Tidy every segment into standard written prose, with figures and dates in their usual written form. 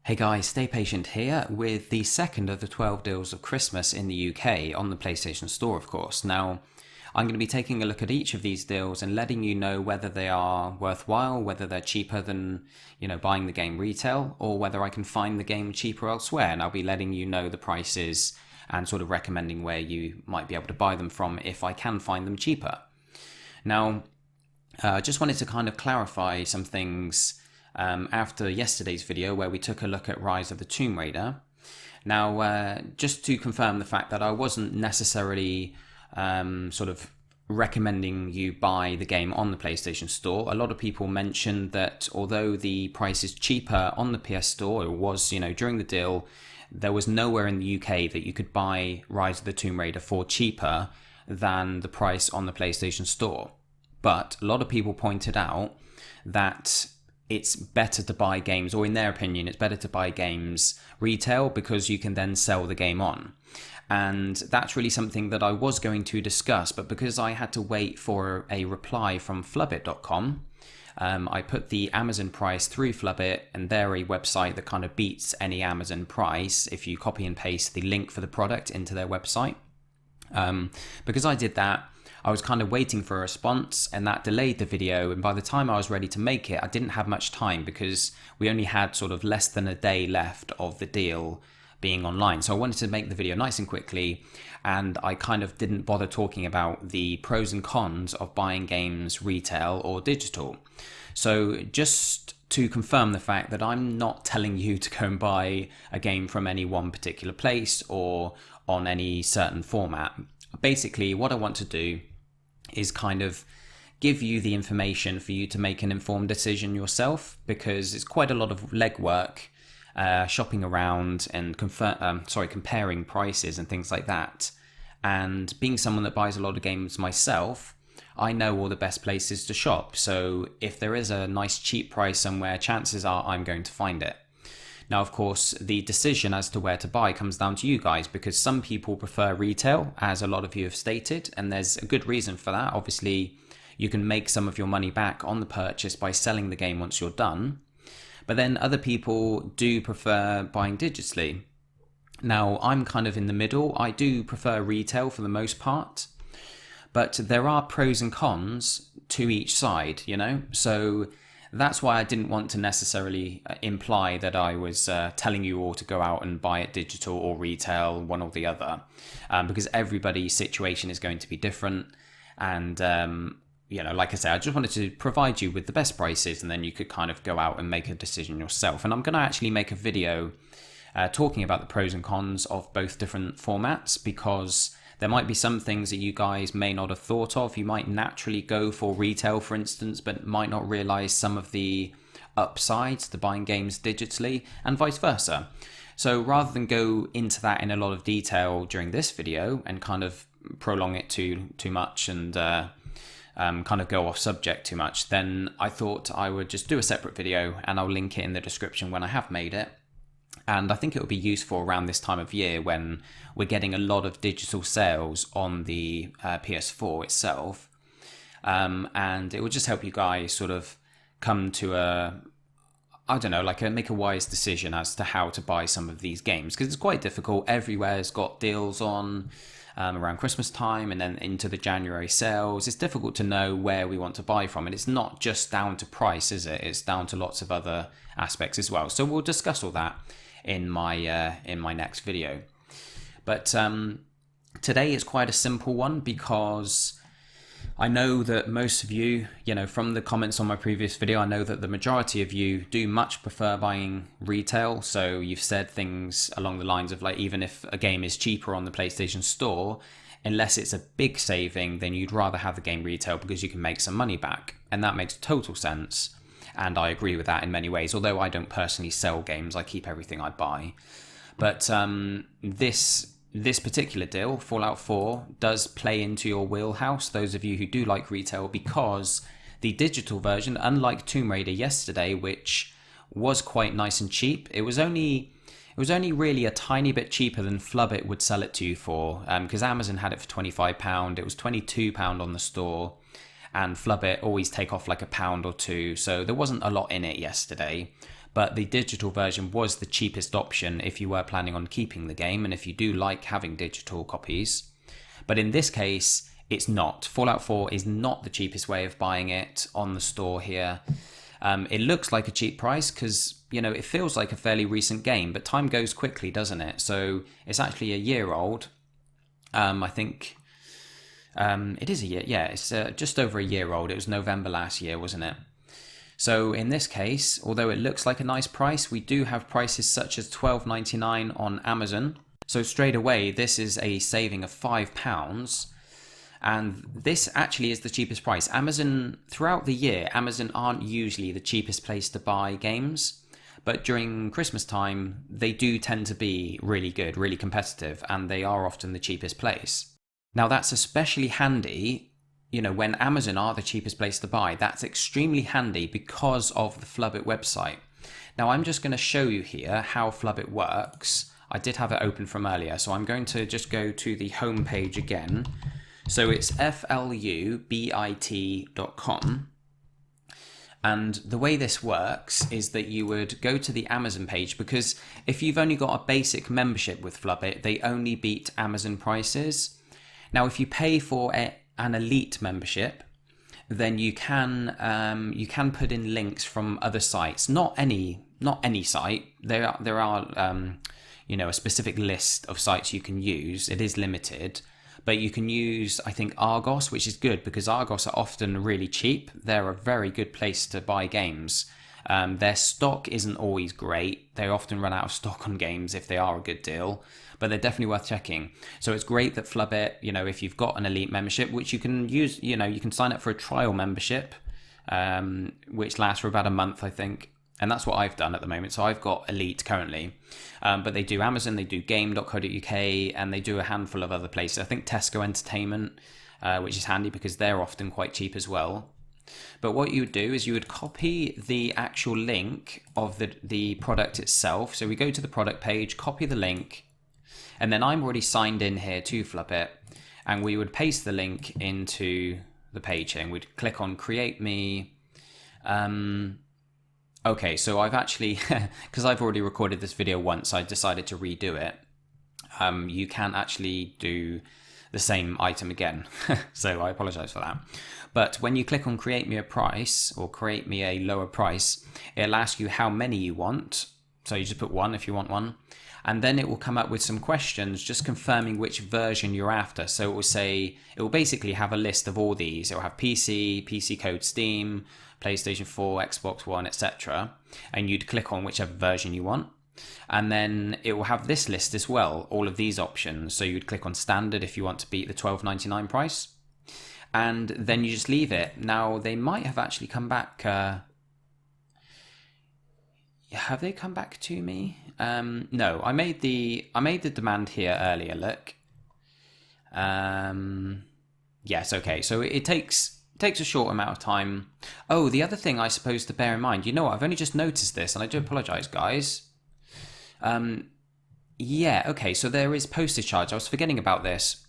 Hey guys, Stay Patient here with the second of the 12 deals of Christmas in the UK on the PlayStation Store, of course. Now, I'm going to be taking a look at each of these deals and letting you know whether they are worthwhile, whether they're cheaper than, buying the game retail, or whether I can find the game cheaper elsewhere. And I'll be letting you know the prices and sort of recommending where you might be able to buy them from if I can find them cheaper. Now, I just wanted to kind of clarify some things after yesterday's video where we took a look at Rise of the Tomb Raider. Now, just to confirm the fact that I wasn't necessarily sort of recommending you buy the game on the PlayStation Store. A lot of people mentioned that although the price is cheaper on the PS Store, it was, during the deal, there was nowhere in the UK that you could buy Rise of the Tomb Raider for cheaper than the price on the PlayStation Store. But a lot of people pointed out that it's better to buy games, or in their opinion, it's better to buy games retail because you can then sell the game on. And that's really something that I was going to discuss, but because I had to wait for a reply from Flubbit.com, I put the Amazon price through Flubbit, and they're a website that kind of beats any Amazon price if you copy and paste the link for the product into their website. Because I did that, I was kind of waiting for a response, and that delayed the video, and by the time I was ready to make it, I didn't have much time because we only had sort of less than a day left of the deal being online. So I wanted to make the video nice and quickly, and I kind of didn't bother talking about the pros and cons of buying games retail or digital. So just to confirm the fact that I'm not telling you to go and buy a game from any one particular place or on any certain format. Basically, what I want to do is kind of give you the information for you to make an informed decision yourself, because it's quite a lot of legwork, shopping around and comparing prices and things like that. And being someone that buys a lot of games myself, I know all the best places to shop. So if there is a nice cheap price somewhere, chances are I'm going to find it. Now, of course, the decision as to where to buy comes down to you guys, because some people prefer retail, as a lot of you have stated, and there's a good reason for that. Obviously, you can make some of your money back on the purchase by selling the game once you're done. But then other people do prefer buying digitally. Now, I'm kind of in the middle. I do prefer retail for the most part, but there are pros and cons to each side, So that's why I didn't want to necessarily imply that I was telling you all to go out and buy it digital or retail, one or the other, because everybody's situation is going to be different. And, like I said, I just wanted to provide you with the best prices, and then you could kind of go out and make a decision yourself. And I'm going to actually make a video talking about the pros and cons of both different formats, because there might be some things that you guys may not have thought of. You might naturally go for retail, for instance, but might not realize some of the upsides to buying games digitally, and vice versa. So rather than go into that in a lot of detail during this video and kind of prolong it too much and kind of go off subject too much, then I thought I would just do a separate video, and I'll link it in the description when I have made it. And I think it will be useful around this time of year when we're getting a lot of digital sales on the PS4 itself. And it will just help you guys sort of come to make a wise decision as to how to buy some of these games. Because it's quite difficult. Everywhere's got deals on around Christmas time and then into the January sales. It's difficult to know where we want to buy from. And it's not just down to price, is it? It's down to lots of other aspects as well. So we'll discuss all that in my next video. But today is quite a simple one, because I know that most of you, from the comments on my previous video, I know that the majority of you do much prefer buying retail. So you've said things along the lines of, like, even if a game is cheaper on the PlayStation Store, unless it's a big saving, then you'd rather have the game retail because you can make some money back. And that makes total sense. And I agree with that in many ways, although I don't personally sell games. I keep everything I buy. But this particular deal, Fallout 4, does play into your wheelhouse, those of you who do like retail, because the digital version, unlike Tomb Raider yesterday, which was quite nice and cheap, it was only really a tiny bit cheaper than Flubbit would sell it to you for, because Amazon had it for £25, it was £22 on the store, and Flubbit always take off like £1 or £2, so there wasn't a lot in it yesterday. but the digital version was the cheapest option if you were planning on keeping the game and if you do like having digital copies. But in this case, it's not. Fallout 4 is not the cheapest way of buying it on the store here. It looks like a cheap price because, you know, it feels like a fairly recent game, but time goes quickly, doesn't it? So it's actually a year old. I think it is a year. Yeah, it's just over a year old. It was November last year, wasn't it? So in this case, although it looks like a nice price, we do have prices such as $12.99 on Amazon. So straight away, this is a saving of £5. And this actually is the cheapest price. Amazon, throughout the year, Amazon aren't usually the cheapest place to buy games. But during Christmas time, they do tend to be really good, really competitive, and they are often the cheapest place. Now that's especially handy, you know, when Amazon are the cheapest place to buy. That's extremely handy because of the Flubbit website. Now I'm just going to show you here how Flubbit works. I did have it open from earlier, so I'm going to just go to the home page again. So it's flubit.com. And the way this works is that you would go to the Amazon page, because if you've only got a basic membership with Flubbit, they only beat Amazon prices. Now, if you pay for an elite membership, then you can put in links from other sites. Not any site. There are a specific list of sites you can use. It is limited. But you can use, I think, Argos, which is good because Argos are often really cheap. They're a very good place to buy games. Their stock isn't always great. They often run out of stock on games if they are a good deal, but they're definitely worth checking. So it's great that Flubbit, you know, if you've got an elite membership, which you can use, you know, you can sign up for a trial membership, which lasts for about a month, I think. And that's what I've done at the moment. So I've got Elite currently. But they do Amazon, they do game.co.uk, and they do a handful of other places. I think Tesco Entertainment, which is handy because they're often quite cheap as well. But what you would do is you would copy the actual link of the product itself. So we go to the product page, copy the link, and then I'm already signed in here to Flubbit, and we would paste the link into the page here, and we'd click on Create Me. Okay, so I've actually, because I've already recorded this video once, I decided to redo it. You can actually do the same item again, so I apologize for that. But when you click on Create Me a Price, or Create Me a Lower Price, it'll ask you how many you want. So you just put one if you want one. And then it will come up with some questions just confirming which version you're after. So it will say, it will basically have a list of all these. It will have PC, PC Code Steam, PlayStation 4, Xbox One, etc. And you'd click on whichever version you want. And then it will have this list as well, all of these options. So you'd click on Standard if you want to beat the $12.99 price. And then you just leave it. Now, they might have actually come back... have they come back to me? No, I made the demand here earlier, look. Yes, okay, so it takes a short amount of time. Oh, the other thing I suppose to bear in mind, you know what, I've only just noticed this, and I do apologise, guys. Yeah, okay, so there is postage charge. I was forgetting about this.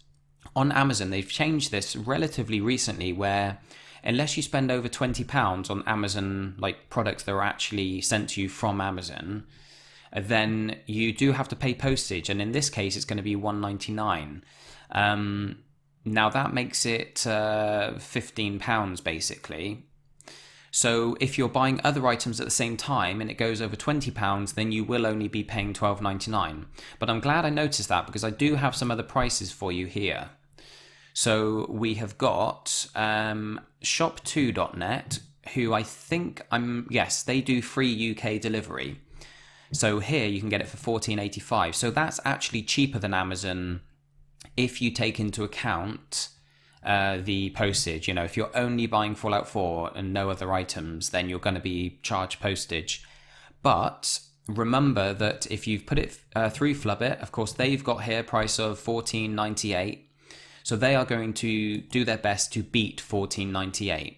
On Amazon, they've changed this relatively recently, where unless you spend over £20 on Amazon, like products that are actually sent to you from Amazon, then you do have to pay postage. And in this case, it's going to be $1.99. Now that makes it £15 basically. So if you're buying other items at the same time and it goes over £20, then you will only be paying $12.99. But I'm glad I noticed that because I do have some other prices for you here. So we have got shop2.net, who I think yes, they do free UK delivery. So here you can get it for $14.85. So that's actually cheaper than Amazon if you take into account the postage. You know, if you're only buying Fallout 4 and no other items, then you're going to be charged postage. But remember that if you've put it through Flubbit, of course, they've got here a price of $14.98. So they are going to do their best to beat $14.98.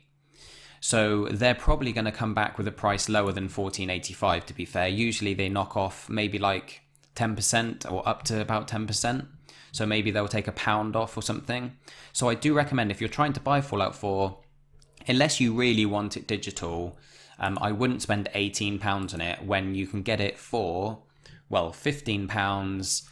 So they're probably going to come back with a price lower than $14.85, to be fair. Usually they knock off maybe like 10% or up to about 10%. So maybe they'll take £1 off or something. So I do recommend, if you're trying to buy Fallout 4, unless you really want it digital, I wouldn't spend £18 on it when you can get it for, well, £15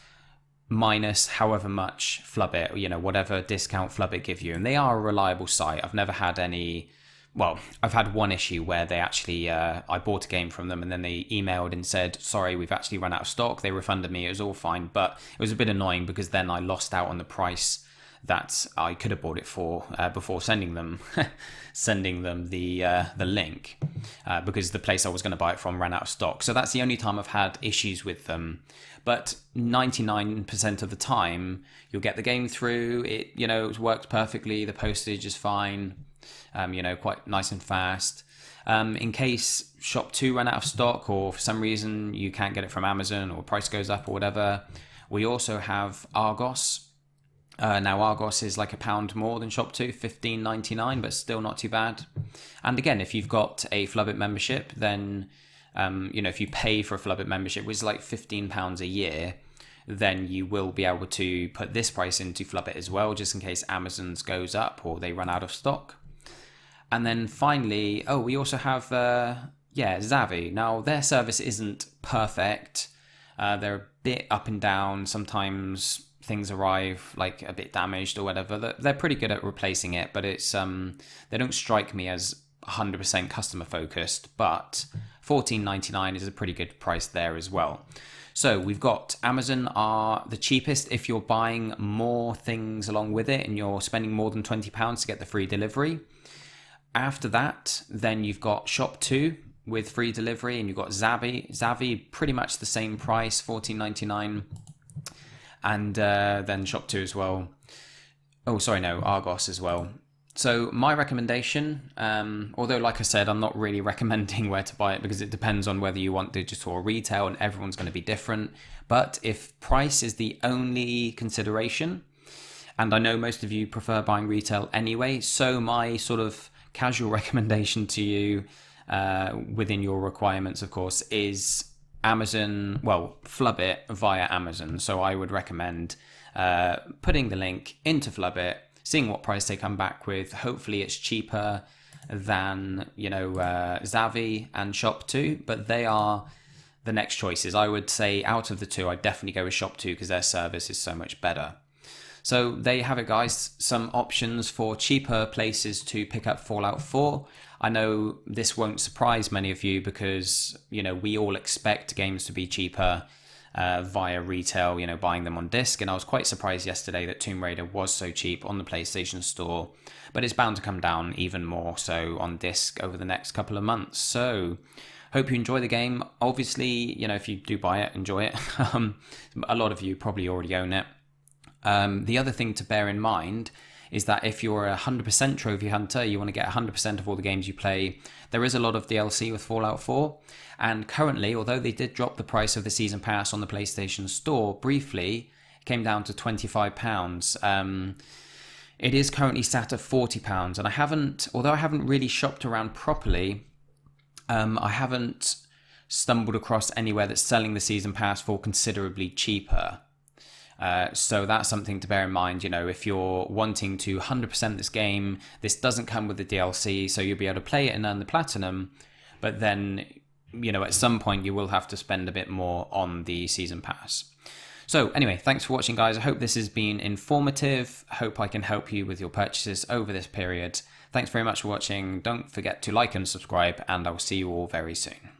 minus however much Flubbit, whatever discount Flubbit give you. And they are a reliable site. I've never had any... Well, I've had one issue where they actually, I bought a game from them and then they emailed and said, sorry, we've actually run out of stock. They refunded me. It was all fine. But it was a bit annoying because then I lost out on the price that I could have bought it for before sending them the link because the place I was going to buy it from ran out of stock. So that's the only time I've had issues with them. But 99% of the time, you'll get the game through. It worked perfectly. The postage is fine. Quite nice and fast. In case Shop 2 ran out of stock or for some reason you can't get it from Amazon or price goes up or whatever, we also have Argos. Now Argos is like £1 more than Shop 2, $15.99, but still not too bad. And again, if you've got a Flubbit membership, then if you pay for a Flubbit membership, which is like £15 a year, then you will be able to put this price into Flubbit as well, just in case Amazon's goes up or they run out of stock. And then finally, we also have Zavvi. Now their service isn't perfect. They're a bit up and down. Sometimes things arrive like a bit damaged or whatever. They're pretty good at replacing it, but it's they don't strike me as 100% customer focused. But $14.99 is a pretty good price there as well. So we've got Amazon are the cheapest if you're buying more things along with it and you're spending more than £20 to get the free delivery. After that, then you've got Shop 2 with free delivery, and you've got Zavvi. Zavvi, pretty much the same price, $14.99. And then Shop 2 as well. Argos as well. So my recommendation, although like I said, I'm not really recommending where to buy it because it depends on whether you want digital or retail and everyone's going to be different. But if price is the only consideration, and I know most of you prefer buying retail anyway, so my sort of casual recommendation to you within your requirements, of course, is Amazon, Flubbit via Amazon. So I would recommend putting the link into Flubbit, seeing what price they come back with. Hopefully it's cheaper than, Zavvi and Shop 2, but they are the next choices. I would say out of the two, I'd definitely go with Shop 2 because their service is so much better. So there you have it, guys. Some options for cheaper places to pick up Fallout 4. I know this won't surprise many of you because, we all expect games to be cheaper via retail, buying them on disc. And I was quite surprised yesterday that Tomb Raider was so cheap on the PlayStation Store. But it's bound to come down even more so on disc over the next couple of months. So hope you enjoy the game. Obviously, if you do buy it, enjoy it. A lot of you probably already own it. The other thing to bear in mind is that if you're a 100% trophy hunter, you want to get 100% of all the games you play, there is a lot of DLC with Fallout 4. And currently, although they did drop the price of the Season Pass on the PlayStation Store briefly, it came down to £25. It is currently sat at £40. And although I haven't really shopped around properly, I haven't stumbled across anywhere that's selling the Season Pass for considerably cheaper. So that's something to bear in mind. If you're wanting to 100% this game, this doesn't come with the DLC, so you'll be able to play it and earn the platinum, but then, at some point you will have to spend a bit more on the Season Pass. So anyway, thanks for watching, guys. I hope this has been informative. Hope I can help you with your purchases over this period. Thanks very much for watching. Don't forget to like and subscribe, and I will see you all very soon.